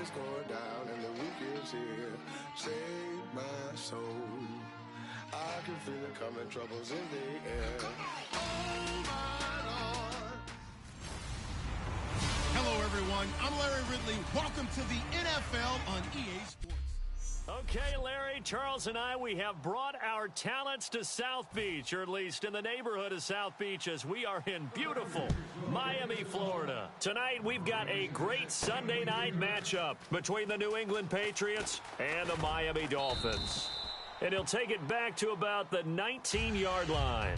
is going down and the week is here. Save my soul. I can feel it coming, troubles in the air. Oh my Lord. Hello everyone, I'm Larry Ridley. Welcome to the NFL on EA Sports. Okay, Larry, Charles, and we have brought our talents to South Beach, or at least in the neighborhood of South Beach, as we are in beautiful Miami, Florida. Tonight, we've got a great Sunday night matchup between the New England Patriots and the Miami Dolphins. And he'll take it back to about the 19-yard line.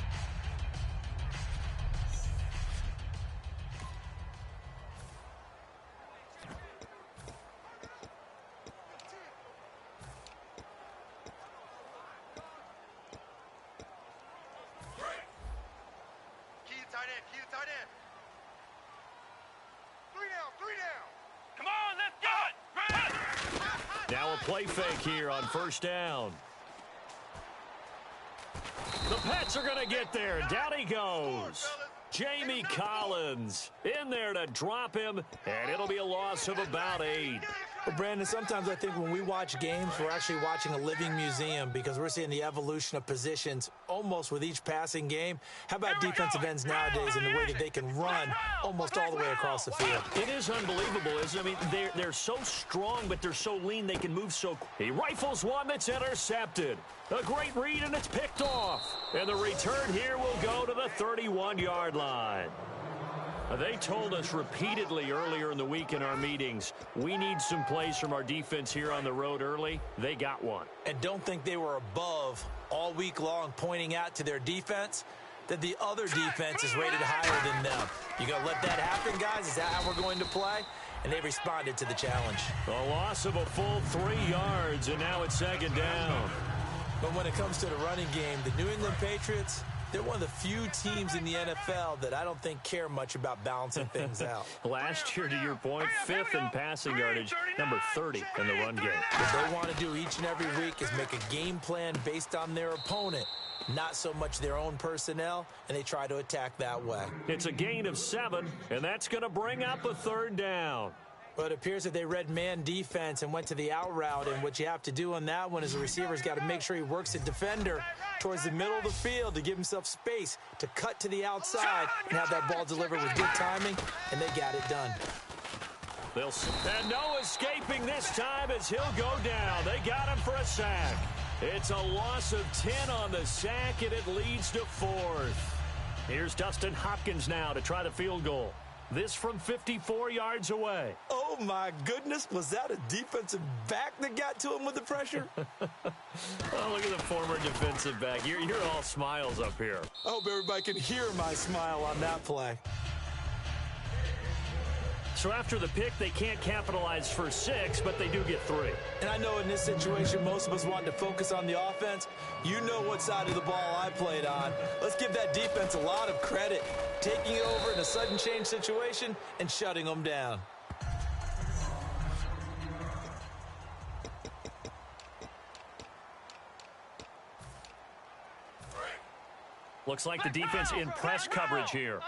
Now a play fake here on first down. The Pats are going to get there. Down he goes. Jamie Collins in there to drop him, and it'll be a loss of about 8. Well, Brandon, sometimes I think when we watch games, we're actually watching a living museum because we're seeing the evolution of positions almost with each passing game. How about defensive ends nowadays and the way that they can run almost all the way across the field? It is unbelievable, isn't it? I mean, they're so strong, but they're so lean they can move so quick. He rifles one that's intercepted. A great read, and it's picked off. And the return here will go to the 31-yard line. They told us repeatedly earlier in the week in our meetings, we need some plays from our defense here on the road early. They got one. And don't think they were above all week long pointing out to their defense that the other defense is rated higher than them. You going to let that happen, guys? Is that how we're going to play? And they responded to the challenge. A loss of a full 3 yards, and now it's second down. But when it comes to the running game, the New England Patriots, they're one of the few teams in the NFL that I don't think care much about balancing things out. Last year, to your point, 5th in passing yardage, number 30 in the run game. What they want to do each and every week is make a game plan based on their opponent, not so much their own personnel, and they try to attack that way. It's a gain of 7, and that's going to bring up a third down. But it appears that they read man defense and went to the out route, and what you have to do on that one is the receiver's got to make sure he works the defender towards the middle of the field to give himself space to cut to the outside and have that ball delivered with good timing, and they got it done. And no escaping this time as he'll go down. They got him for a sack. It's a loss of 10 on the sack, and it leads to 4th. Here's Dustin Hopkins now to try the field goal. This from 54 yards away. Oh, my goodness. Was that a defensive back that got to him with the pressure? Oh, look at the former defensive back. You're all smiles up here. I hope everybody can hear my smile on that play. So after the pick, they can't capitalize for 6, but they do get 3. And I know in this situation, most of us want to focus on the offense. You know what side of the ball I played on. Let's give that defense a lot of credit, taking it over in a sudden change situation and shutting them down. Looks like the defense in press coverage here.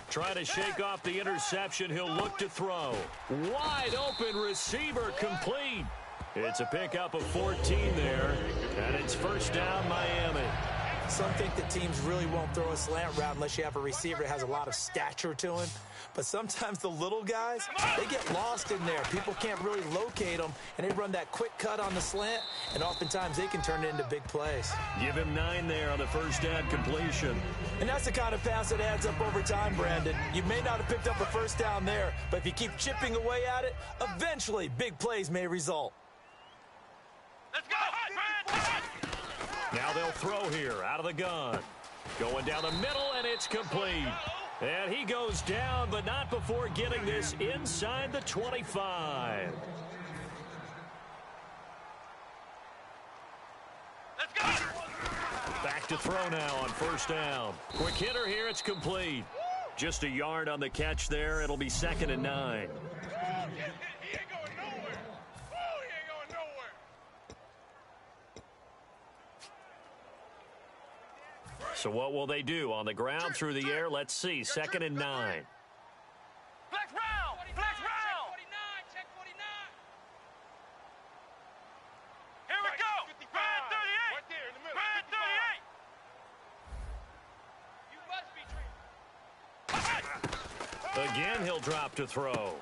Trying to shake off the interception. He'll look to throw. Wide open receiver complete. It's a pickup of 14 there, and it's first down Miami. Some think that teams really won't throw a slant route unless you have a receiver that has a lot of stature to him. But sometimes the little guys, they get lost in there. People can't really locate them, and they run that quick cut on the slant, and oftentimes they can turn it into big plays. Give him 9 there on the first down completion. And that's the kind of pass that adds up over time, Brandon. You may not have picked up a first down there, but if you keep chipping away at it, eventually big plays may result. Let's go! Now they'll throw here out of the gun. Going down the middle, and it's complete. And he goes down, but not before getting this inside the 25. Let's go! Back to throw now on first down. Quick hitter here, it's complete. Just a yard on the catch there. It'll be 2nd and 9. He ain't going nowhere. Woo, he ain't going nowhere. So what will they do? On the ground, through the air, let's see. 2nd and 9. Flex round. Flex round. Check 49. Here we go. Red 38. Right there in the middle. Red 38. You must be treated. Again, he'll drop to throw.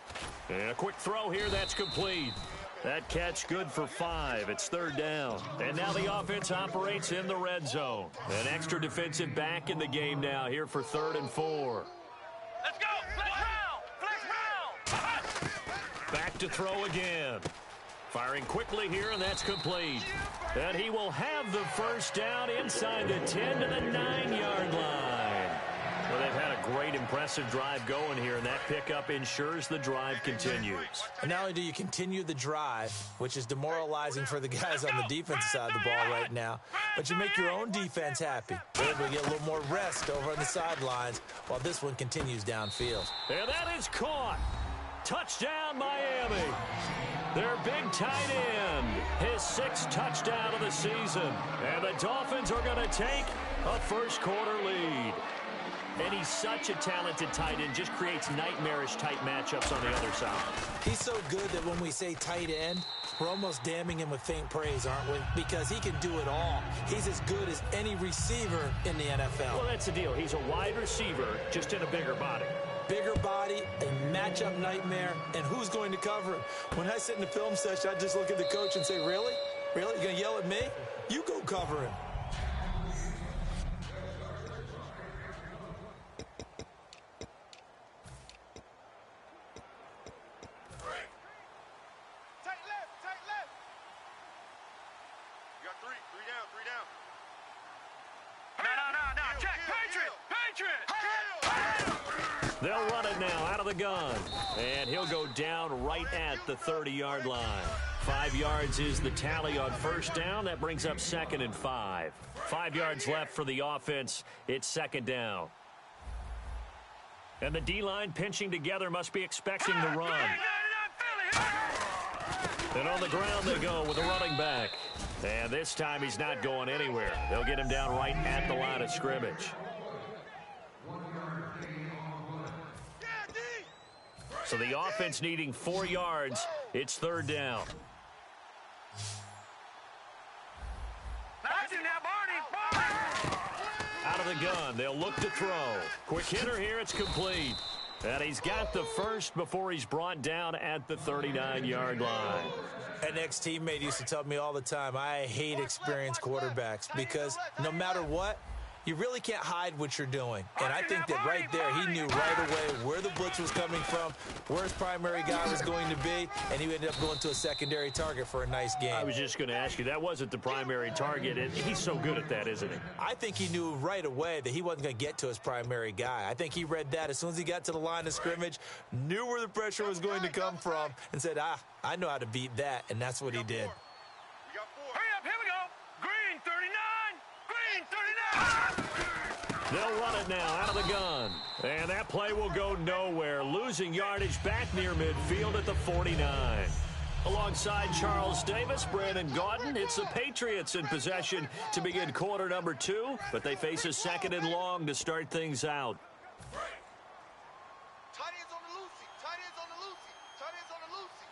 And a quick throw here, that's complete. That catch good for 5. It's 3rd down. And now the offense operates in the red zone. An extra defensive back in the game now here for 3rd and 4. Let's go. Flex round. Flex round. Back to throw again. Firing quickly here, and that's complete. And he will have the first down inside the 10 to the 9-yard line. Well, they've had a great, impressive drive going here, and that pickup ensures the drive continues. And not only do you continue the drive, which is demoralizing for the guys on the defensive side of the ball right now, but you make your own defense happy. They're able to get a little more rest over on the sidelines while this one continues downfield. And that is caught. Touchdown, Miami. Their big tight end, his 6th touchdown of the season. And the Dolphins are going to take a first-quarter lead. And he's such a talented tight end, just creates nightmarish-type matchups on the other side. He's so good that when we say tight end, we're almost damning him with faint praise, aren't we? Because he can do it all. He's as good as any receiver in the NFL. Well, that's the deal. He's a wide receiver, just in a bigger body. Bigger body, a matchup nightmare, and who's going to cover him? When I sit in the film session, I just look at the coach and say, really? Really? You're going to yell at me? You go cover him. No. Check. Patriots. They'll run it now out of the gun. And he'll go down right at the 30-yard line. 5 yards is the tally on first down. That brings up 2nd and 5. 5 yards left for the offense. It's 2nd down. And the D-line pinching together must be expecting the run. And on the ground they go with the running back. And this time he's not going anywhere. They'll get him down right at the line of scrimmage. So the offense needing 4 yards. It's 3rd down. Out of the gun, they'll look to throw. Quick hitter here, it's complete. And he's got the first before he's brought down at the 39-yard line. An ex-teammate used to tell me all the time, I hate experienced quarterbacks because no matter what, you really can't hide what you're doing. And I think that right there, he knew right away where the blitz was coming from, where his primary guy was going to be, and he ended up going to a secondary target for a nice game. I was just going to ask you, that wasn't the primary target, and he's so good at that, isn't he? I think he knew right away that he wasn't going to get to his primary guy. I think he read that as soon as he got to the line of scrimmage, knew where the pressure was going to come from, and said, I know how to beat that, and that's what he did. Hurry up, here we go. Green 39. Green 39. They'll run it now out of the gun. And that play will go nowhere. Losing yardage back near midfield at the 49. Alongside Charles Davis, Brandon Gaudin, it's the Patriots in possession to begin quarter number 2, but they face a 2nd and long to start things out. Tight ends on the Lucy. Tight ends on the Lucy. Tight ends on the Lucy.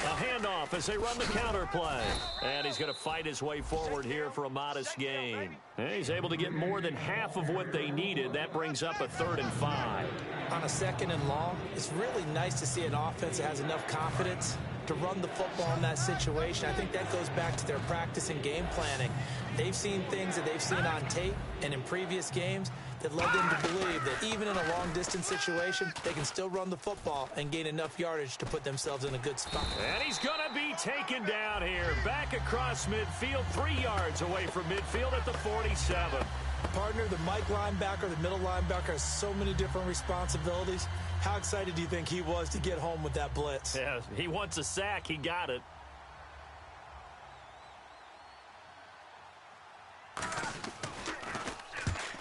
A handoff as they run the counter play. And he's going to fight his way forward here for a modest gain. And he's able to get more than half of what they needed. That brings up a 3rd and 5. On a 2nd and long, it's really nice to see an offense that has enough confidence to run the football in that situation. I think that goes back to their practice and game planning. They've seen things that they've seen on tape and in previous games that led them to believe that even in a long-distance situation, they can still run the football and gain enough yardage to put themselves in a good spot. And he's going to be taken down here. Back across midfield, 3 yards away from midfield at the 47. Partner, the Mike linebacker, the middle linebacker has so many different responsibilities. How excited do you think he was to get home with that blitz? Yeah, he wants a sack. He got it.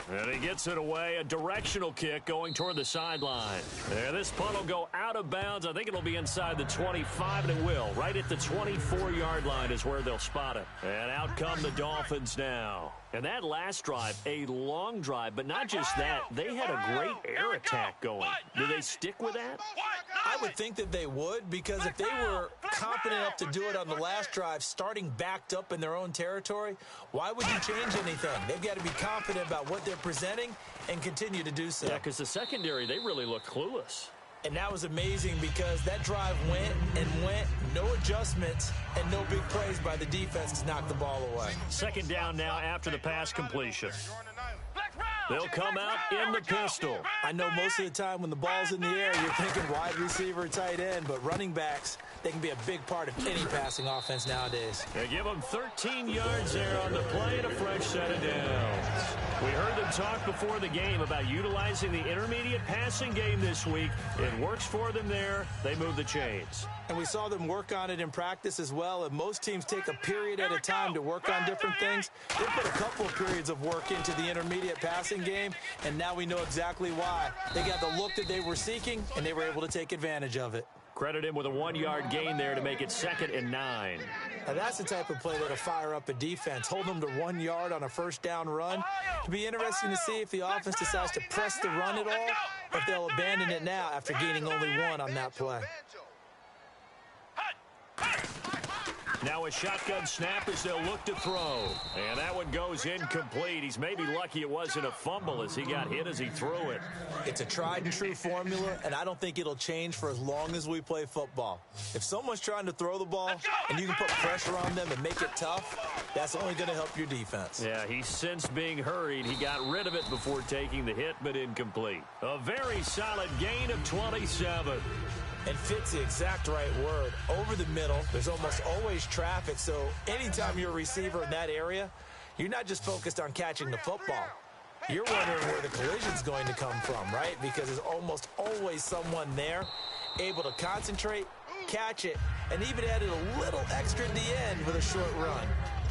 And he gets it away, a directional kick going toward the sideline. And this punt will go out of bounds. I think it'll be inside the 25, and it will. Right at the 24-yard line is where they'll spot it. And out come the Dolphins now. And that last drive, a long drive, but not just that. They had a great air attack going. Do they stick with that? I would think that they would, because if they were confident enough to do it on the last drive, starting backed up in their own territory, why would you change anything? They've got to be confident about what they're presenting and continue to do so. Yeah, because the secondary, they really look clueless. And that was amazing because that drive went and went, no adjustments, and no big plays by the defense to knock the ball away. Second down now after the pass completion. They'll come out in the pistol. I know most of the time when the ball's in the air, you're thinking wide receiver, tight end, but running backs, they can be a big part of any passing offense nowadays. They give them 13 yards there on the play and a fresh set of downs. We heard them talk before the game about utilizing the intermediate passing game this week. It works for them there. They move the chains. And we saw them work on it in practice as well. And most teams take a period at a time to work on different things. They put a couple of periods of work into the intermediate passing game, and now we know exactly why. They got the look that they were seeking, and they were able to take advantage of it. Credit him with a 1-yard gain there to make it 2nd and 9. Now that's the type of play that'll fire up a defense. Hold them to 1 yard on a first down run. It'll be interesting to see if the offense decides to press the run at all, or if they'll abandon it now after gaining only 1 on that play. Now a shotgun snap as they'll look to throw. And that one goes incomplete. He's maybe lucky it wasn't a fumble as he got hit as he threw it. It's a tried and true formula, and I don't think it'll change for as long as we play football. If someone's trying to throw the ball and you can put pressure on them and make it tough, that's only going to help your defense. Yeah, he sensed being hurried. He got rid of it before taking the hit, but incomplete. A very solid gain of 27. And fits the exact right word. Over the middle, there's almost always traffic, so anytime you're a receiver in that area, you're not just focused on catching the football. You're wondering where the collision's going to come from, right? Because there's almost always someone there able to concentrate, catch it, and even added a little extra at the end with a short run.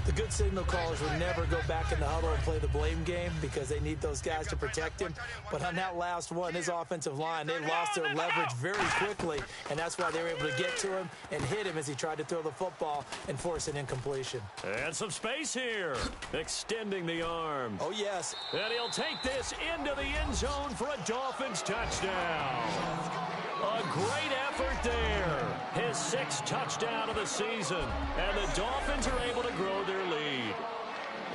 The good signal callers would never go back in the huddle and play the blame game because they need those guys to protect him. But on that last one, his offensive line, they lost their leverage very quickly, and that's why they were able to get to him and hit him as he tried to throw the football and force an incompletion. And some space here, extending the arm. Oh, yes. And he'll take this into the end zone for a Dolphins touchdown. A great effort there. His 6th touchdown of the season. And the Dolphins are able to grow their lead.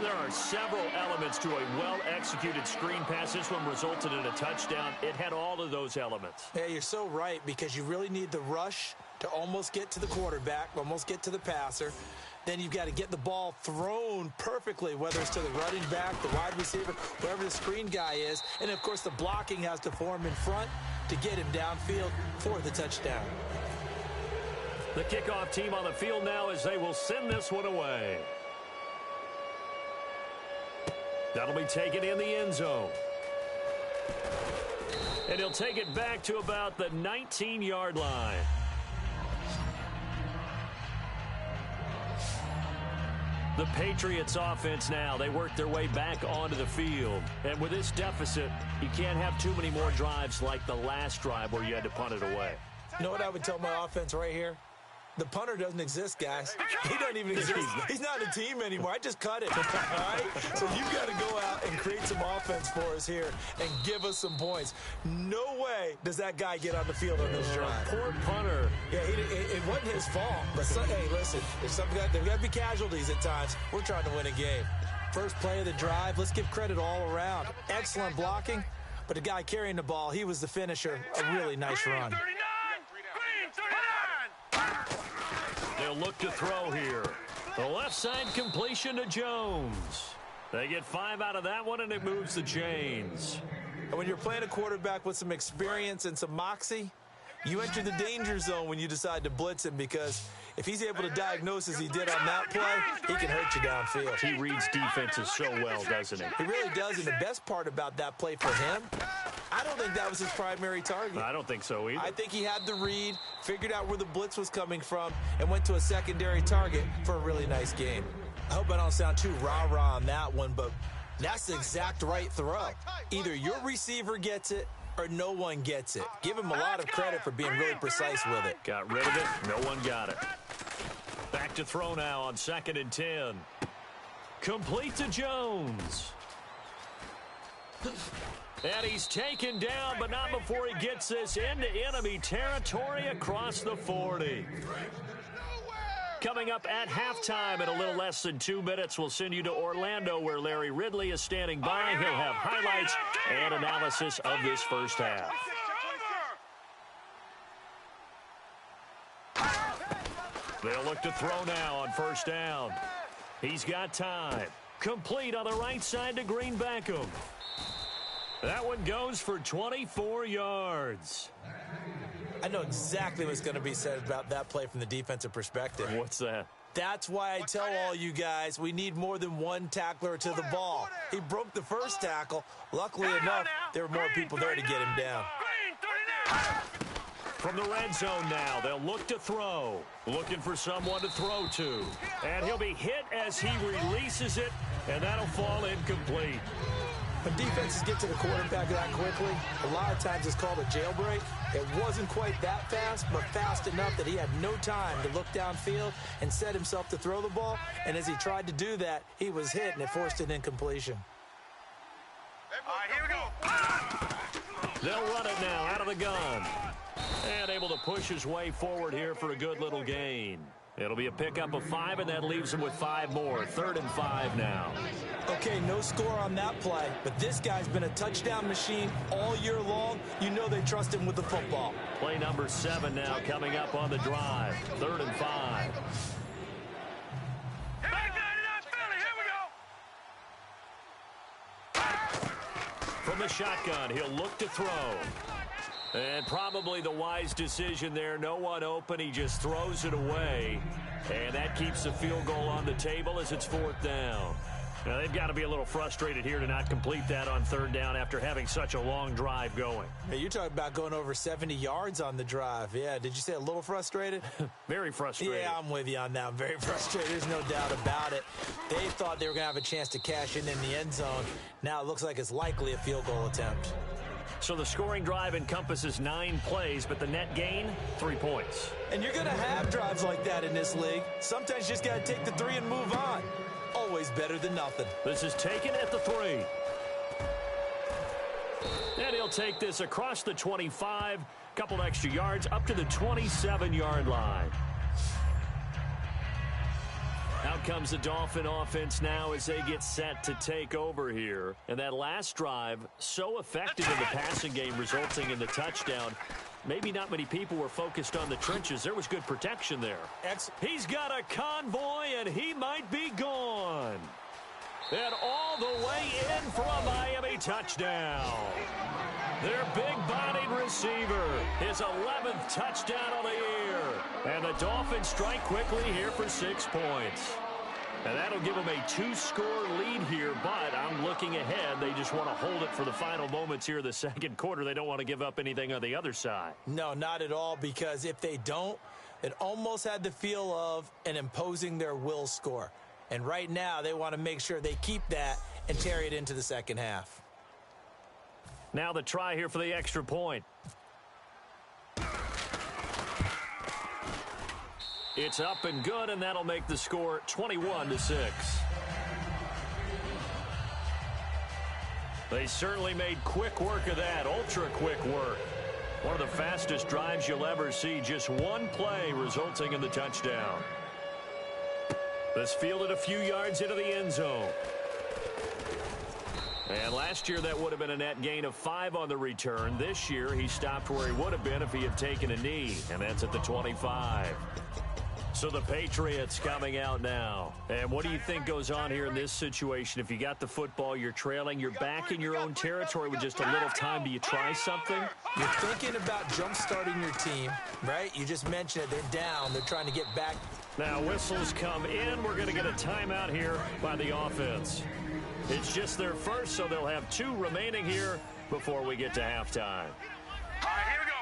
There are several elements to a well-executed screen pass. This one resulted in a touchdown. It had all of those elements. Yeah, you're so right, because you really need the rush to almost get to the quarterback, almost get to the passer. Then you've got to get the ball thrown perfectly, whether it's to the running back, the wide receiver, wherever the screen guy is. And, of course, the blocking has to form in front to get him downfield for the touchdown. The kickoff team on the field now as they will send this one away. That'll be taken in the end zone. And he'll take it back to about the 19-yard line. The Patriots offense now, they work their way back onto the field. And with this deficit, you can't have too many more drives like the last drive where you had to punt it away. You know what I would tell my offense right here? The punter doesn't exist, guys. He doesn't even exist. He's not a team anymore. I just cut it, all right? So you've got to go out and create some offense for us here and give us some points. No way does that guy get on the field on this drive. Poor punter. Yeah, it wasn't his fault. But, hey, listen, there's got to be casualties at times. We're trying to win a game. First play of the drive, let's give credit all around. Excellent blocking, but the guy carrying the ball, he was the finisher. A really nice run. They'll look to throw here. The left side completion to Jones. They get 5 out of that one, and it moves the chains. And when you're playing a quarterback with some experience and some moxie, you enter the danger zone when you decide to blitz him, because if he's able to diagnose as he did on that play, he can hurt you downfield. He reads defenses so well, doesn't he? He really does, and the best part about that play for him, I don't think that was his primary target. I don't think so either. I think he had the read, figured out where the blitz was coming from, and went to a secondary target for a really nice game. I hope I don't sound too rah-rah on that one, but That's the exact right throw. Either your receiver gets it or no one gets it. Give him a lot of credit for being really precise with it. Got rid of it. No one got it. Back to throw now on 2nd and 10. Complete to Jones. And he's taken down, but not before he gets this into enemy territory across the 40. Coming up at halftime in a little less than 2 minutes, we'll send you to Orlando where Larry Ridley is standing by. He'll have highlights and analysis of this first half. They'll look to throw now on 1st down. He's got time. Complete on the right side to Green Beckham. That one goes for 24 yards. I know exactly what's going to be said about that play from the defensive perspective. What's that? That's why I tell all you guys we need more than one tackler to the ball. He broke the first tackle. Luckily enough, there were more people there to get him down. From the red zone now, they'll look to throw. Looking for someone to throw to. And he'll be hit as he releases it, and that'll fall incomplete. When defenses get to the quarterback that quickly, a lot of times it's called a jailbreak. It wasn't quite that fast, but fast enough that he had no time to look downfield and set himself to throw the ball. And as he tried to do that, he was hit, and it forced an incompletion. All right, here we go. They'll run it now out of the gun. And able to push his way forward here for a good little gain. It'll be a pickup of 5, and that leaves him with 5 more. 3rd and 5 now. Okay, no score on that play, but this guy's been a touchdown machine all year long. You know they trust him with the football. Play number 7 now coming up on the drive. 3rd and 5. From the shotgun, he'll look to throw. And probably the wise decision there. No one open. He just throws it away. And that keeps the field goal on the table as it's 4th down. Now, they've got to be a little frustrated here to not complete that on 3rd down after having such a long drive going. Hey, you're talking about going over 70 yards on the drive. Yeah, did you say a little frustrated? Very frustrated. Yeah, I'm with you on that. I'm very frustrated. There's no doubt about it. They thought they were going to have a chance to cash in the end zone. Now it looks like it's likely a field goal attempt. So the scoring drive encompasses 9 plays, but the net gain, 3 points. And you're going to have drives like that in this league. Sometimes you just got to take the 3 and move on. Always better than nothing. This is taken at the 3. And he'll take this across the 25, couple extra yards, up to the 27-yard line. Out comes the Dolphin offense now as they get set to take over here. And that last drive, so effective in the passing game, resulting in the touchdown. Maybe not many people were focused on the trenches. There was good protection there. He's got a convoy, and he might be gone. And all the way in for a Miami touchdown. Their big-bodied receiver, his 11th touchdown of the year. And the Dolphins strike quickly here for 6 points. And that'll give them a 2-score lead here, but I'm looking ahead. They just want to hold it for the final moments here of the 2nd quarter. They don't want to give up anything on the other side. No, not at all, because if they don't, it almost had the feel of an imposing their will score. And right now, they want to make sure they keep that and carry it into the second half. Now the try here for the extra point. It's up and good, and that'll make the score 21-6. They certainly made quick work of that, ultra-quick work. One of the fastest drives you'll ever see, just one play resulting in the touchdown. This fielded a few yards into the end zone. And last year, that would have been a net gain of 5 on the return. This year, he stopped where he would have been if he had taken a knee, and that's at the 25. So the Patriots coming out now. And what do you think goes on here in this situation? If you got the football, you're trailing, you're back in your own territory with just a little time. Do you try something? You're thinking about jump-starting your team, right? You just mentioned it. They're down. They're trying to get back. Now whistles come in. We're going to get a timeout here by the offense. It's just their first, so they'll have 2 remaining here before we get to halftime. All right, here we go.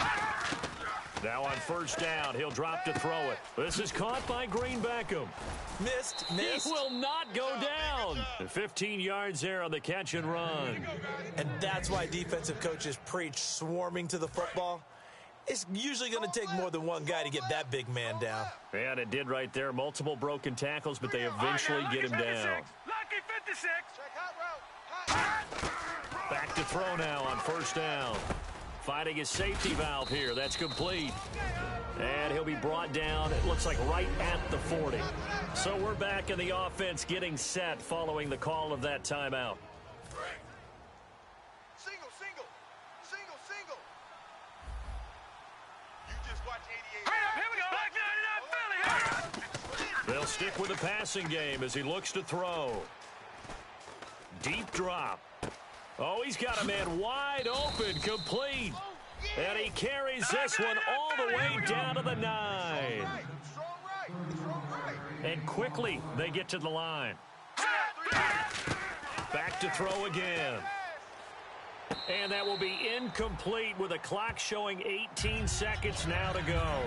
3:19. Now on first down, he'll drop to throw it. This is caught by Green Beckham. Missed. He will not go down. 15 yards there on the catch and run. And that's why defensive coaches preach swarming to the football. It's usually going to take more than one guy to get that big man down. And it did right there. Multiple broken tackles, but they eventually get him down. Lucky 56. Check hot route. Back to throw now on first down. Finding his safety valve here. That's complete. And he'll be brought down, it looks like, right at the 40. So we're back in the offense getting set following the call of that timeout. Single, single. Single, single. You just watch 88. Hurry up, here we go. Black 99 Philly. Hurry up. They'll stick with the passing game as he looks to throw. Deep drop. Oh, he's got a man wide open, complete. And he carries this one all the way down to the 9. Strong right. And quickly, they get to the line. Back to throw again. And that will be incomplete with a clock showing 18 seconds now to go.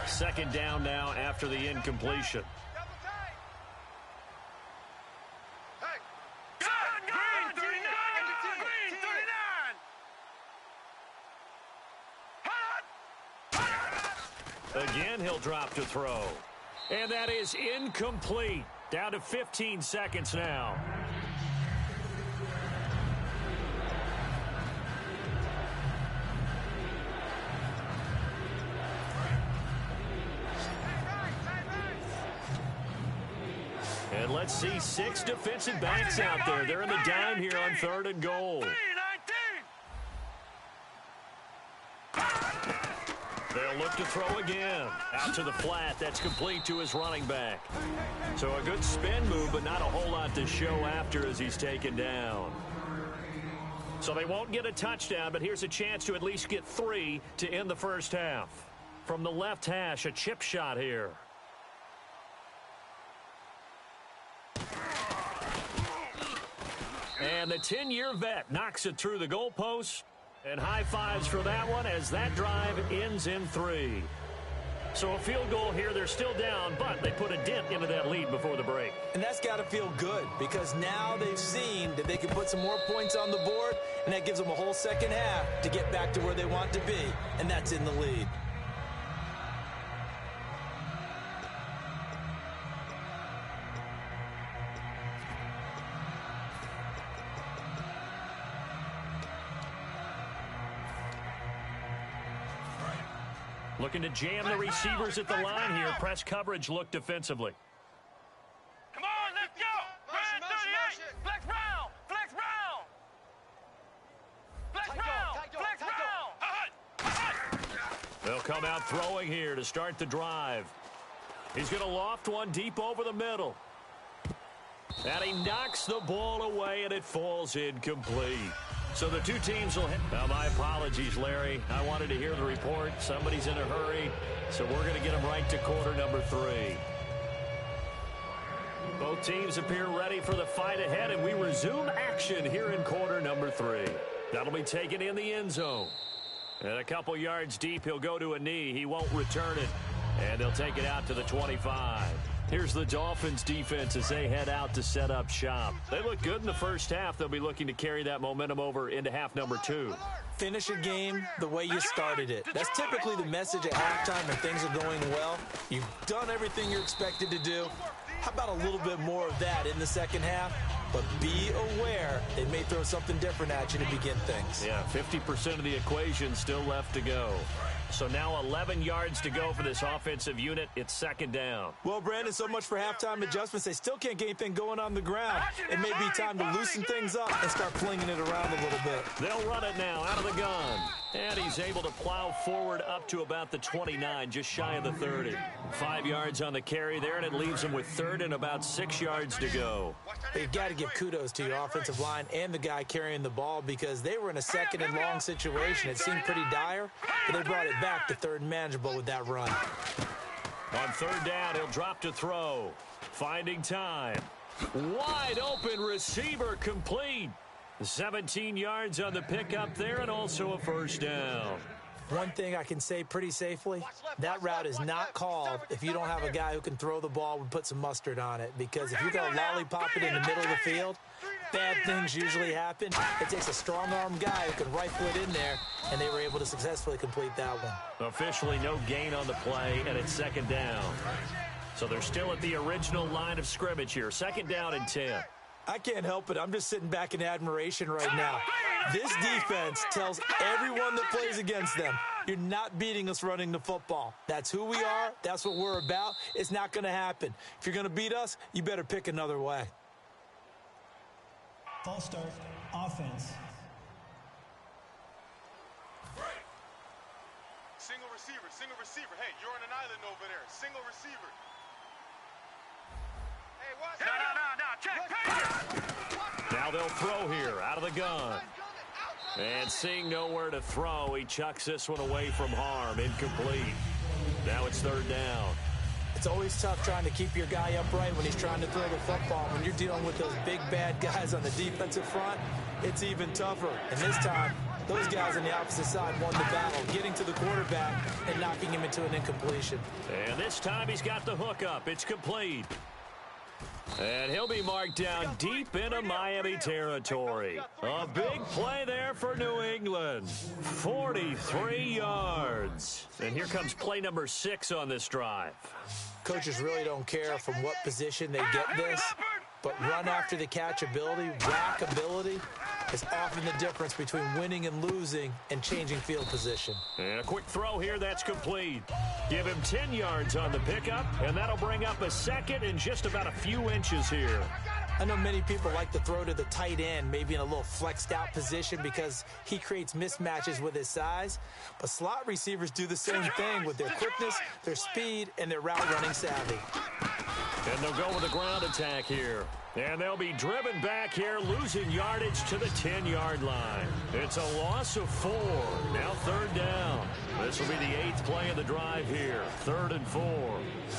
Second down now after the incompletion. Again, he'll drop to throw. And that is incomplete. Down to 15 seconds now. And let's see 6 defensive backs out there. They're in the dime here on 3rd and goal. They'll look to throw again. Out to the flat. That's complete to his running back. So a good spin move, but not a whole lot to show after as he's taken down. So they won't get a touchdown, but here's a chance to at least get 3 to end the first half. From the left hash, a chip shot here. And the 10-year vet knocks it through the goalpost. And high fives for that one as that drive ends in 3. So a field goal here. They're still down, but they put a dent into that lead before the break. And that's got to feel good because now they've seen that they can put some more points on the board, and that gives them a whole second half to get back to where they want to be, and that's in the lead. Looking to jam the receivers at the line here. Press coverage look defensively. Come on, let's go. Brand 38. Flex round. Flex round. Flex round. Flex round. They'll come out throwing here to start the drive. He's going to loft one deep over the middle. And he knocks the ball away, and it falls incomplete. So the two teams will hit. Now, my apologies, Larry. I wanted to hear the report. Somebody's in a hurry, so we're going to get them right to quarter number 3. Both teams appear ready for the fight ahead, and we resume action here in quarter number 3. That'll be taken in the end zone. And a couple yards deep, he'll go to a knee. He won't return it, and they'll take it out to the 25. Here's the Dolphins defense as they head out to set up shop. They look good in the first half. They'll be looking to carry that momentum over into half number 2. Finish a game the way you started it. That's typically the message at halftime when things are going well. You've done everything you're expected to do. How about a little bit more of that in the second half? But be aware they may throw something different at you to begin things. Yeah, 50% of the equation still left to go. So now 11 yards to go for this offensive unit. It's second down. Well, Brandon, so much for halftime adjustments. They still can't get anything going on the ground. It may be time to loosen things up and start flinging it around a little bit. They'll run it now out of the gun. And he's able to plow forward up to about the 29, just shy of the 30. 5 yards on the carry there, and it leaves him with 3rd and about 6 yards to go. You've got to give kudos to your offensive line and the guy carrying the ball because they were in a second and long situation. It seemed pretty dire, but they brought it back to 3rd and manageable with that run. On 3rd down, he'll drop to throw. Finding time. Wide open receiver complete. 17 yards on the pickup there and also a first down. One thing I can say pretty safely, that route is not called if you don't have a guy who can throw the ball and put some mustard on it. Because if you're going to lollipop it in the middle of the field, bad things usually happen. It takes a strong-arm guy who can rifle it in there, and they were able to successfully complete that one. Officially no gain on the play, and it's second down. So they're still at the original line of scrimmage here. Second down and 10. I can't help it. I'm just sitting back in admiration right now. This defense tells everyone that plays against them, you're not beating us running the football. That's who we are. That's what we're about. It's not going to happen. If you're going to beat us, you better pick another way. False start, offense. Single receiver. Hey, you're on an island over there. Single receiver. Hey, watch No, check. Now they'll throw here out of the gun. And seeing nowhere to throw, he chucks this one away from harm. Incomplete. Now it's third down. It's always tough trying to keep your guy upright when he's trying to throw the football. When you're dealing with those big, bad guys on the defensive front, it's even tougher. And this time, those guys on the opposite side won the battle, getting to the quarterback and knocking him into an incompletion. And this time he's got the hook up. It's complete. And he'll be marked down deep into Miami territory. A big play there for New England. 43 yards. And here comes play number 6 on this drive. Coaches really don't care from what position they get this, but run after the catch ability, rack ability, is often the difference between winning and losing and changing field position. And a quick throw here, that's complete. Give him 10 yards on the pickup, and that'll bring up a second in just about a few inches here. I know many people like to throw to the tight end, maybe in a little flexed out position because he creates mismatches with his size. But slot receivers do the same thing with their quickness, their speed, and their route running savvy. And they'll go with a ground attack here. And they'll be driven back here, losing yardage to the 10-yard line. It's a loss of 4. Now third down. This will be the 8th play of the drive here. 3rd and 4.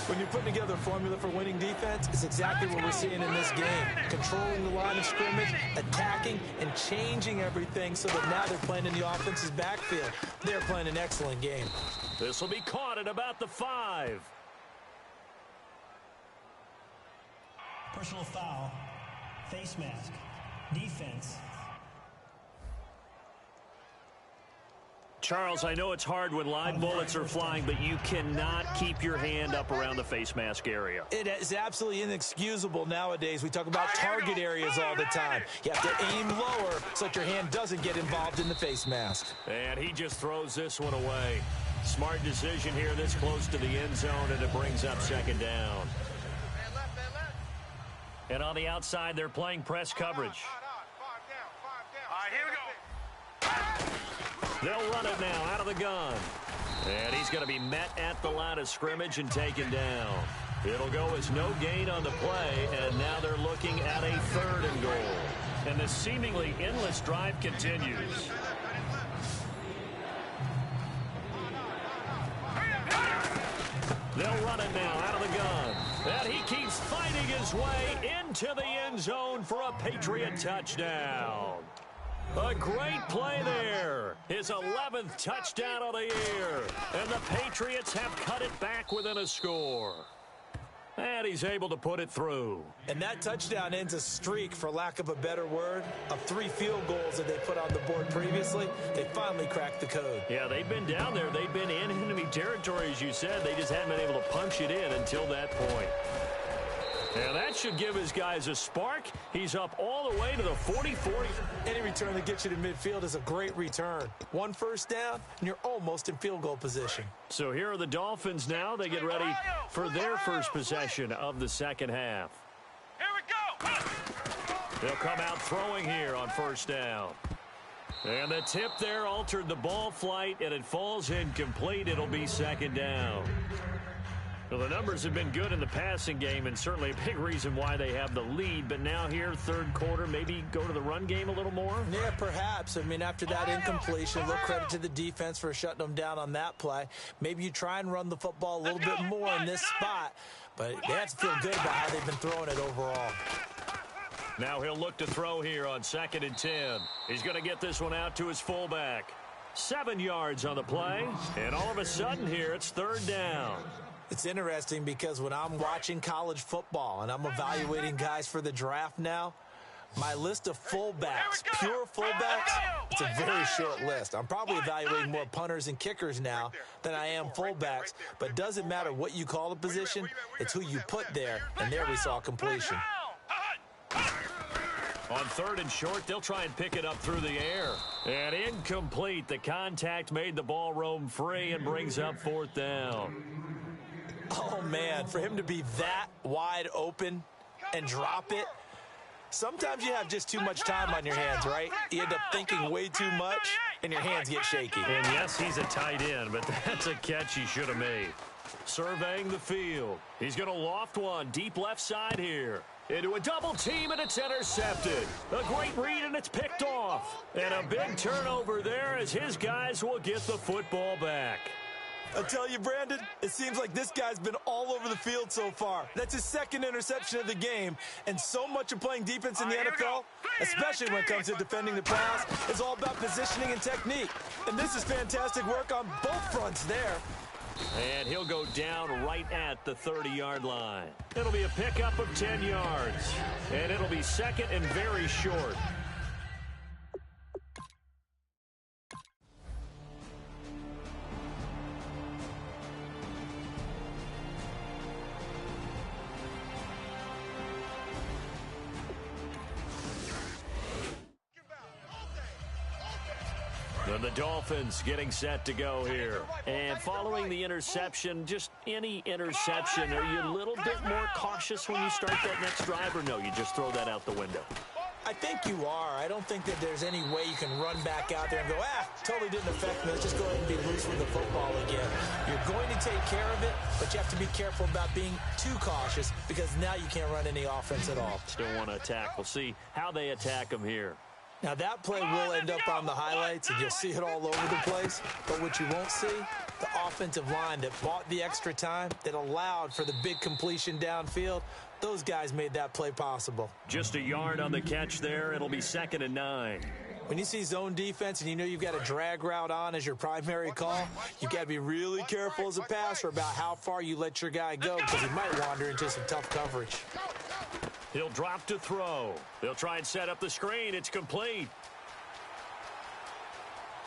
When you're putting together a formula for winning defense, it's exactly what we're seeing in this game. Controlling the line of scrimmage, attacking, and changing everything so that now they're playing in the offense's backfield. They're playing an excellent game. This will be caught at about the 5. Personal foul, face mask, defense. Charles, I know it's hard when live bullets are flying, but you cannot keep your hand up around the face mask area. It is absolutely inexcusable nowadays. We talk about target areas all the time. You have to aim lower so that your hand doesn't get involved in the face mask. And he just throws this one away. Smart decision here this close to the end zone, and it brings up second down. And on the outside, they're playing press coverage. All right, here we go. They'll run it now out of the gun. And he's going to be met at the line of scrimmage and taken down. It'll go as no gain on the play, and now they're looking at a 3rd and goal. And the seemingly endless drive continues. They'll run it now out of the gun. And he keeps fighting his way into the end zone for a Patriot touchdown. A great play there. His 11th touchdown of the year. And the Patriots have cut it back within a score. And he's able to put it through. And that touchdown ends a streak, for lack of a better word, of 3 field goals that they put on the board previously. They finally cracked the code. Yeah, they've been down there. They've been in enemy territory, as you said. They just hadn't been able to punch it in until that point. And that should give his guys a spark. He's up all the way to the 40-40. Any return that gets you to midfield is a great return. 1 first down, and you're almost in field goal position. So here are the Dolphins now. They get ready for their first possession of the second half. Here we go. They'll come out throwing here on first down. And the tip there altered the ball flight, and it falls incomplete. It'll be second down. Well, the numbers have been good in the passing game and certainly a big reason why they have the lead. But now here, third quarter, maybe go to the run game a little more? Yeah, perhaps. I mean, after that incompletion, a little credit to the defense for shutting them down on that play. Maybe you try and run the football a little bit more in this spot. But they have to feel good about how they've been throwing it overall. Now he'll look to throw here on 2nd and 10. He's going to get this one out to his fullback. 7 yards on the play, and all of a sudden here it's 3rd down. It's interesting because when I'm watching college football and I'm evaluating guys for the draft now, my list of fullbacks, pure fullbacks, it's a very short list. I'm probably evaluating more punters and kickers now than I am fullbacks, but it doesn't matter what you call the position, it's who you put there, and there we saw completion. On 3rd and short, they'll try and pick it up through the air. And incomplete. The contact made the ball roam free and brings up 4th down. Oh, man, for him to be that wide open and drop it, sometimes you have just too much time on your hands, right? You end up thinking way too much, and your hands get shaky. And, yes, he's a tight end, but that's a catch he should have made. Surveying the field. He's going to loft one deep left side here. Into a double team, and it's intercepted. A great read, and it's picked off. And a big turnover there as his guys will get the football back. I tell you, Brandon, it seems like this guy's been all over the field so far. That's his 2nd interception of the game, and so much of playing defense in the NFL, especially when it comes to defending the pass, is all about positioning and technique. And this is fantastic work on both fronts there. And he'll go down right at the 30-yard line. It'll be a pickup of 10 yards, and it'll be 2nd and very short. And the Dolphins getting set to go here. And following the interception, just any interception, are you a little bit more cautious when you start that next drive, or no, you just throw that out the window? I think you are. I don't think that there's any way you can run back out there and go, totally didn't affect me. Let's just go ahead and be loose with the football again. You're going to take care of it, but you have to be careful about being too cautious because now you can't run any offense at all. Still want to attack. We'll see how they attack them here. Now, that play will end up on the highlights, and you'll see it all over the place. But what you won't see, the offensive line that bought the extra time, that allowed for the big completion downfield, those guys made that play possible. Just a yard on the catch there. It'll be 2nd and 9. When you see zone defense and you know you've got a drag route on as your primary call, you've got to be really careful as a passer about how far you let your guy go because he might wander into some tough coverage. He'll drop to throw. They'll try and set up the screen. It's complete.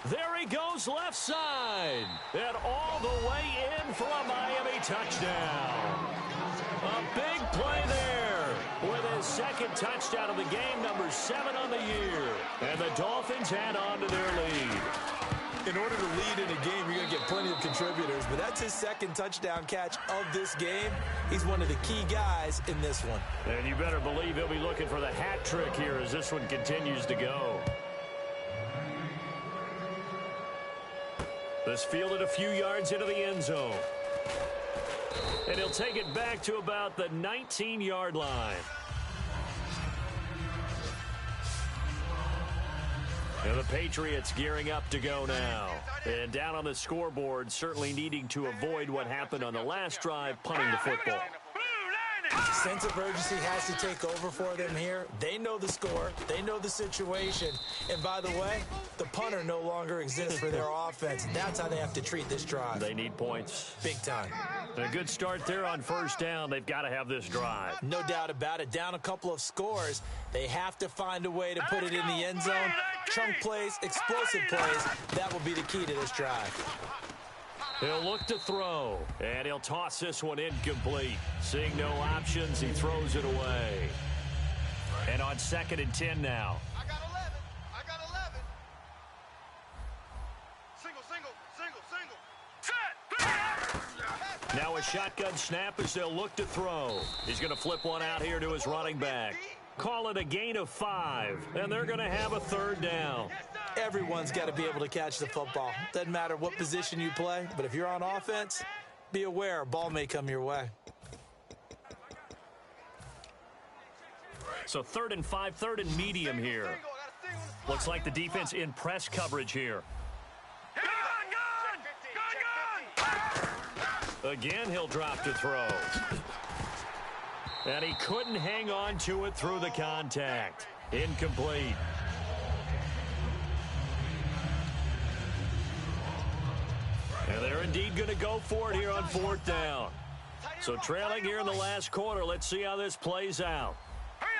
There he goes left side. And all the way in for a Miami touchdown. A big play there with his 2nd touchdown of the game, number 7 on the year. And the Dolphins add on to their lead. In order to lead in a game, you're going to get plenty of contributors, but that's his 2nd touchdown catch of this game. He's one of the key guys in this one. And you better believe he'll be looking for the hat trick here as this one continues to go. This fielded a few yards into the end zone. And he'll take it back to about the 19-yard line. And the Patriots gearing up to go now. And down on the scoreboard, certainly needing to avoid what happened on the last drive, punting the football. Sense of urgency has to take over for them here. They know the score. They know the situation. And by the way, the punter no longer exists for their offense. That's how they have to treat this drive. They need points. Big time. A good start there on 1st down. They've got to have this drive. No doubt about it. Down a couple of scores. They have to find a way to put it in the end zone. Chunk plays, explosive plays. That will be the key to this drive. He'll look to throw, and he'll toss this one incomplete. Seeing no options, he throws it away. And on 2nd and 10 now. I got 11. I got 11. Single. Set. Now a shotgun snap as they'll look to throw. He's going to flip one out here to his running back. Call it a gain of 5, and they're going to have a 3rd down. Everyone's got to be able to catch the football. Doesn't matter what position you play, but if you're on offense, be aware, a ball may come your way. So 3rd and 5, 3rd and medium here. Looks like the defense in press coverage here. Again, he'll drop to throw. And he couldn't hang on to it through the contact. Incomplete. And they're indeed going to go for it here on 4th down. So trailing here in the last quarter. Let's see how this plays out.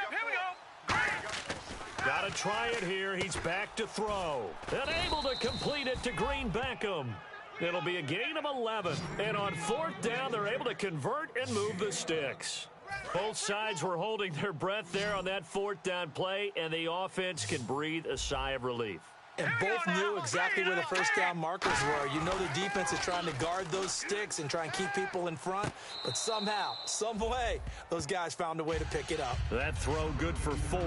Here we go. Got to try it here. He's back to throw. And able to complete it to Green Beckham. It'll be a gain of 11. And on 4th down, they're able to convert and move the sticks. Both sides were holding their breath there on that 4th down play, and the offense can breathe a sigh of relief. And both knew exactly where the first down markers were. You know the defense is trying to guard those sticks and try and keep people in front. But somehow, some way, those guys found a way to pick it up. That throw good for 4.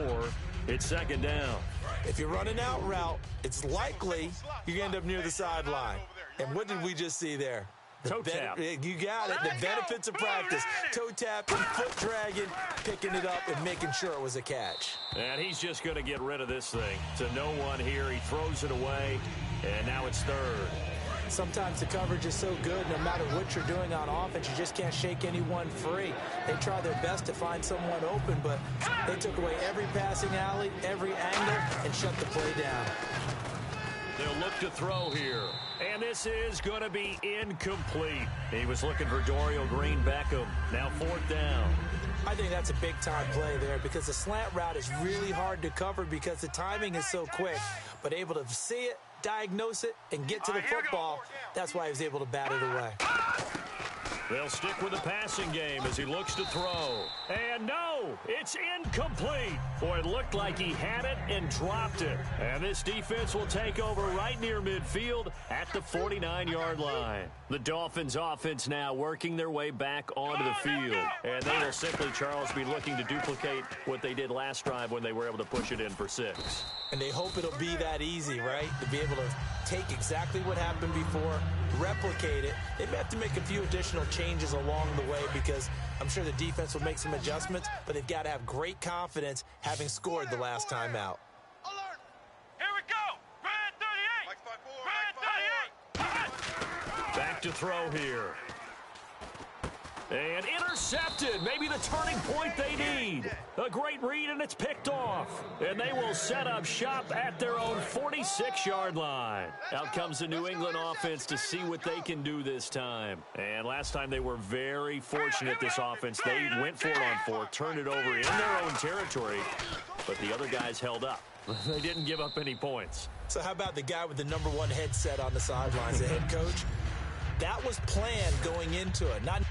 It's 2nd down. If you're running out route, it's likely you're going to end up near the sideline. And what did we just see there? Toe tap. You got it. The benefits of practice. Toe tapping, foot dragging, picking it up, and making sure it was a catch. And he's just going to get rid of this thing. To no one here. He throws it away, and now it's 3rd. Sometimes the coverage is so good, no matter what you're doing on offense, you just can't shake anyone free. They try their best to find someone open, but they took away every passing alley, every angle, and shut the play down. They'll look to throw here. And this is going to be incomplete. He was looking for Dorial Green Beckham. Now 4th down. I think that's a big-time play there because the slant route is really hard to cover because the timing is so quick. But able to see it, diagnose it, and get to the football, that's why he was able to bat it away. They'll stick with the passing game as he looks to throw. And no, it's incomplete. Boy, it looked like he had it and dropped it. And this defense will take over right near midfield at the 49-yard line. The Dolphins offense now working their way back onto the field. And they will simply, Charles, be looking to duplicate what they did last drive when they were able to push it in for 6. And they hope it'll be that easy, right? To be able to take exactly what happened before, replicate it. They may have to make a few additional changes along the way because I'm sure the defense will make some adjustments, but they've got to have great confidence having scored the last time out. Here we go. Red 38. Red 38. Back to throw here. And intercepted. Maybe the turning point they need. A great read, and it's picked off. And they will set up shop at their own 46-yard line. Out comes the New England offense to see what they can do this time. And last time they were very fortunate, this offense. They went for it on 4, turned it over in their own territory, but the other guys held up. They didn't give up any points. So how about the guy with the number 1 headset on the sidelines, the head coach? That was planned going into it. Not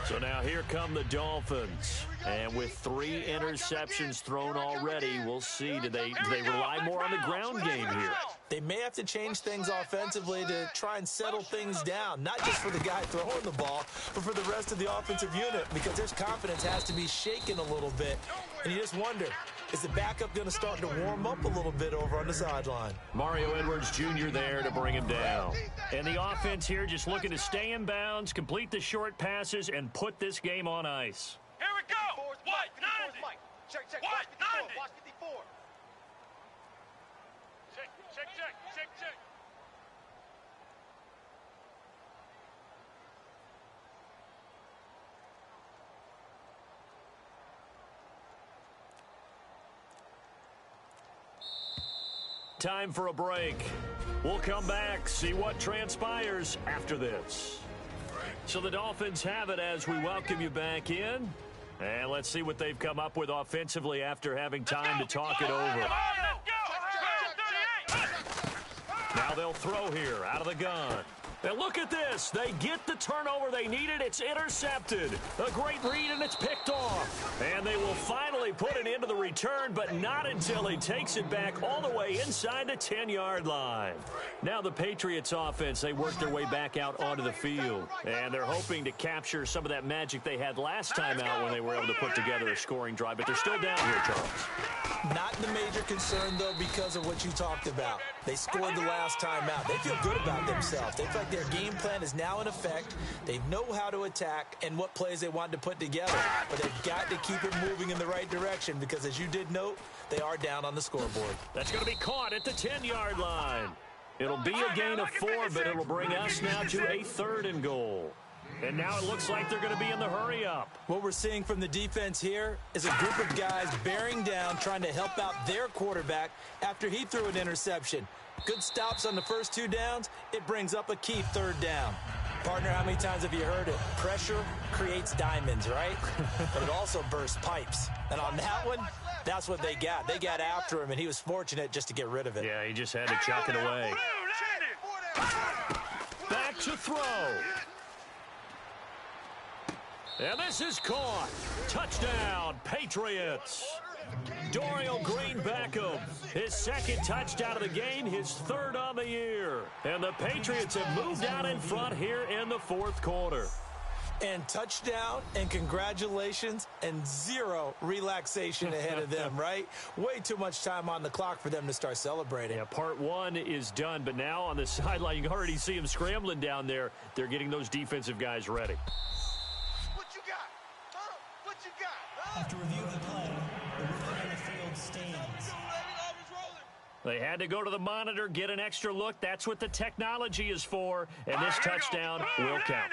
So now here come the Dolphins. And with 3 interceptions thrown already, we'll see. Do they rely more on the ground game here? They may have to change things offensively to try and settle things down, not just for the guy throwing the ball, but for the rest of the offensive unit, because their confidence has to be shaken a little bit. And you just wonder, is the backup going to start to warm up a little bit over on the sideline? Mario Edwards Jr. there to bring him down. And the offense here just looking to stay in bounds, complete the short passes, and put this game on ice. Here we go. What? 90. Check. What? 90. Watch 54. Check. Time for a break. We'll come back, see what transpires after this. So the Dolphins have it as we welcome you back in. And let's see what they've come up with offensively after having time to talk it over. Now they'll throw here out of the gun. And look at this. They get the turnover they needed. It's intercepted. A great read, and it's picked off. And they will finally put it into the return, but not until he takes it back all the way inside the 10-yard line. Now the Patriots offense, they work their way back out onto the field. And they're hoping to capture some of that magic they had last time out when they were able to put together a scoring drive. But they're still down here, Charles. Not the major concern, though, because of what you talked about. They scored the last time out. They feel good about themselves. They feel like their game plan is now in effect. They know how to attack and what plays they want to put together. But they've got to keep it moving in the right direction because, as you did note, they are down on the scoreboard. That's going to be caught at the 10-yard line. It'll be a gain of 4, but it'll bring us now to a 3rd and goal. And now it looks like they're going to be in the hurry-up. What we're seeing from the defense here is a group of guys bearing down, trying to help out their quarterback after he threw an interception. Good stops on the first 2 downs. It brings up a key 3rd down. Partner, how many times have you heard it? Pressure creates diamonds, right? But it also bursts pipes. And on that one, that's what they got. They got after him, and he was fortunate just to get rid of it. Yeah, he just had to chuck it away. Back to throw. And this is caught. Touchdown, Patriots. Dorial Green Beckham, his 2nd touchdown of the game, his 3rd on the year. And the Patriots have moved out in front here in the 4th quarter. And touchdown and congratulations and 0 relaxation ahead of them, right? Way too much time on the clock for them to start celebrating. Yeah, part 1 is done, but now on the sideline, you can already see them scrambling down there. They're getting those defensive guys ready. What you got? Huh? What you got? Huh? After review of the play, the replay on the field stands. They had to go to the monitor, get an extra look. That's what the technology is for, and this touchdown will count.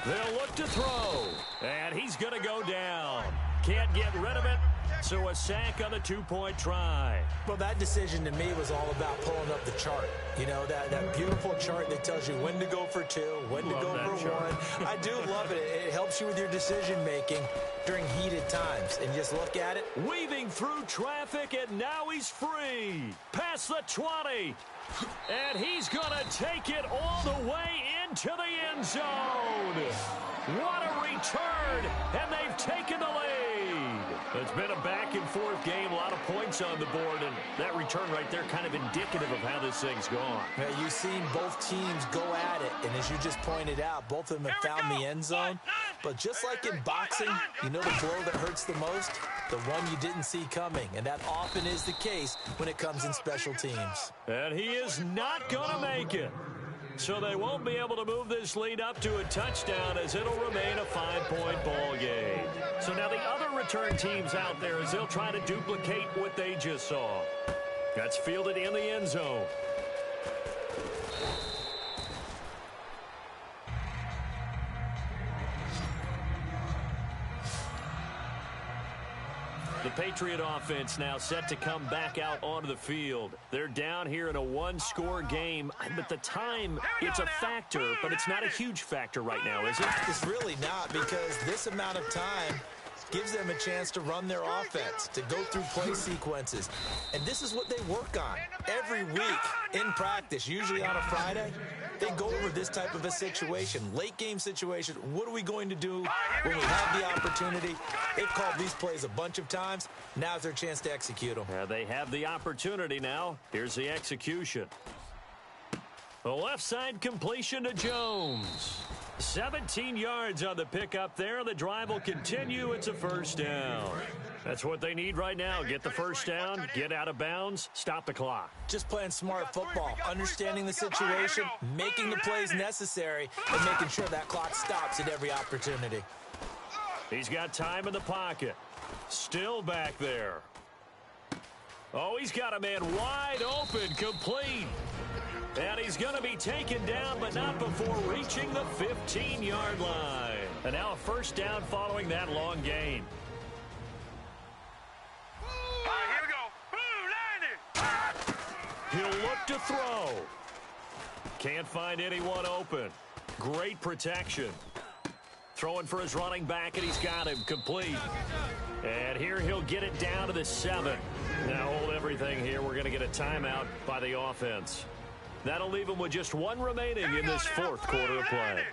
They'll look to throw, and he's going to go down. Can't get rid of it, so a sack on the 2-point try. Well, that decision to me was all about pulling up the chart. You know, that beautiful chart that tells you when to go for 2, when to go for 1. I do love it. It helps you with your decision-making during heated times. And just look at it. Weaving through traffic, and now he's free. Past the 20. And he's going to take it all the way into the end zone. What a return, and they've taken the lead. It's been a back-and-forth game, a lot of points on the board, and that return right there kind of indicative of how this thing's gone. Yeah, you've seen both teams go at it, and as you just pointed out, both of them have found the end zone. But just like in boxing, you know the blow that hurts the most? The one you didn't see coming, and that often is the case when it comes in special teams. And he is not going to make it. So they won't be able to move this lead up to a touchdown as it'll remain a 5-point ball game. So now the other return teams out there as they'll try to duplicate what they just saw. That's fielded in the end zone. The Patriot offense now set to come back out onto the field. They're down here in a 1-score game. But the time, it's a factor, but it's not a huge factor right now, is it? It's really not, because this amount of time gives them a chance to run their offense, to go through play sequences. And this is what they work on every week in practice, usually on a Friday. They go over this type of a situation, late-game situation. What are we going to do when we have the opportunity? They've called these plays a bunch of times. Now's their chance to execute them. They have the opportunity now. Here's the execution. The left side completion to Jones. 17 yards on the pickup there. The drive will continue. It's a 1st down. That's what they need right now. Get the 1st down, get out of bounds, stop the clock. Just playing smart football, understanding the situation, making the plays necessary, and making sure that clock stops at every opportunity. He's got time in the pocket. Still back there. Oh, he's got a man wide open, complete. And he's going to be taken down, but not before reaching the 15-yard line. And now a 1st down following that long gain. He'll look to throw. Can't find anyone open. Great protection. Throwing for his running back, and he's got him complete. And here he'll get it down to the 7. Now hold everything here. We're going to get a timeout by the offense. That'll leave him with just one remaining in this fourth quarter of play.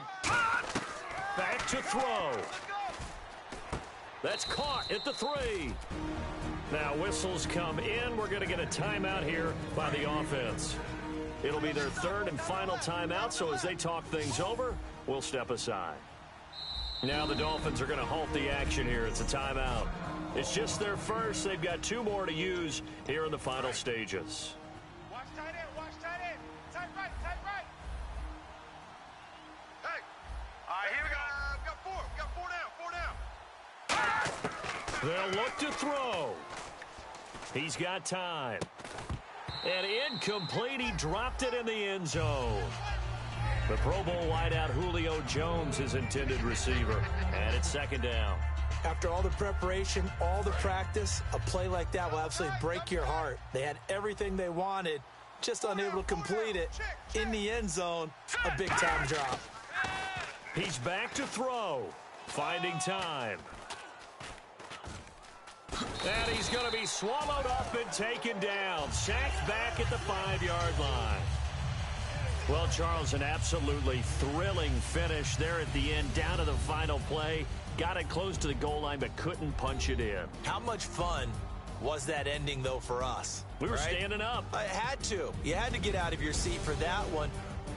Back to throw. That's caught at the 3. Now whistles come in. We're going to get a timeout here by the offense. It'll be their third and final timeout, so as they talk things over, we'll step aside. Now the Dolphins are going to halt the action here. It's a timeout. It's just their first. They've got 2 more to use here in the final stages. Watch tight end, watch tight end. Tight right, tight right. Hey. All right, here we go. We got 4 down. They'll look to throw. He's got time. And incomplete. He dropped it in the end zone. The Pro Bowl wideout Julio Jones, his intended receiver. And it's second down. After all the preparation, all the practice, a play like that will absolutely break your heart. They had everything they wanted, just unable to complete it. In the end zone, a big-time drop. He's back to throw. Finding time. And he's going to be swallowed up and taken down. Sacked back at the 5-yard line. Well, Charles, an absolutely thrilling finish there at the end, down to the final play. Got it close to the goal line, but couldn't punch it in. How much fun was that ending, though, for us? We were standing up. I had to. You had to get out of your seat for that one.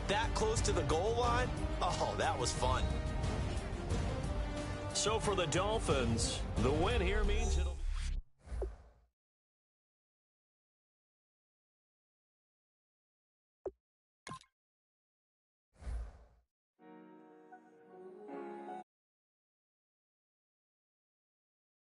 That close to the goal line? Oh, that was fun. So for the Dolphins, the win here means it'll...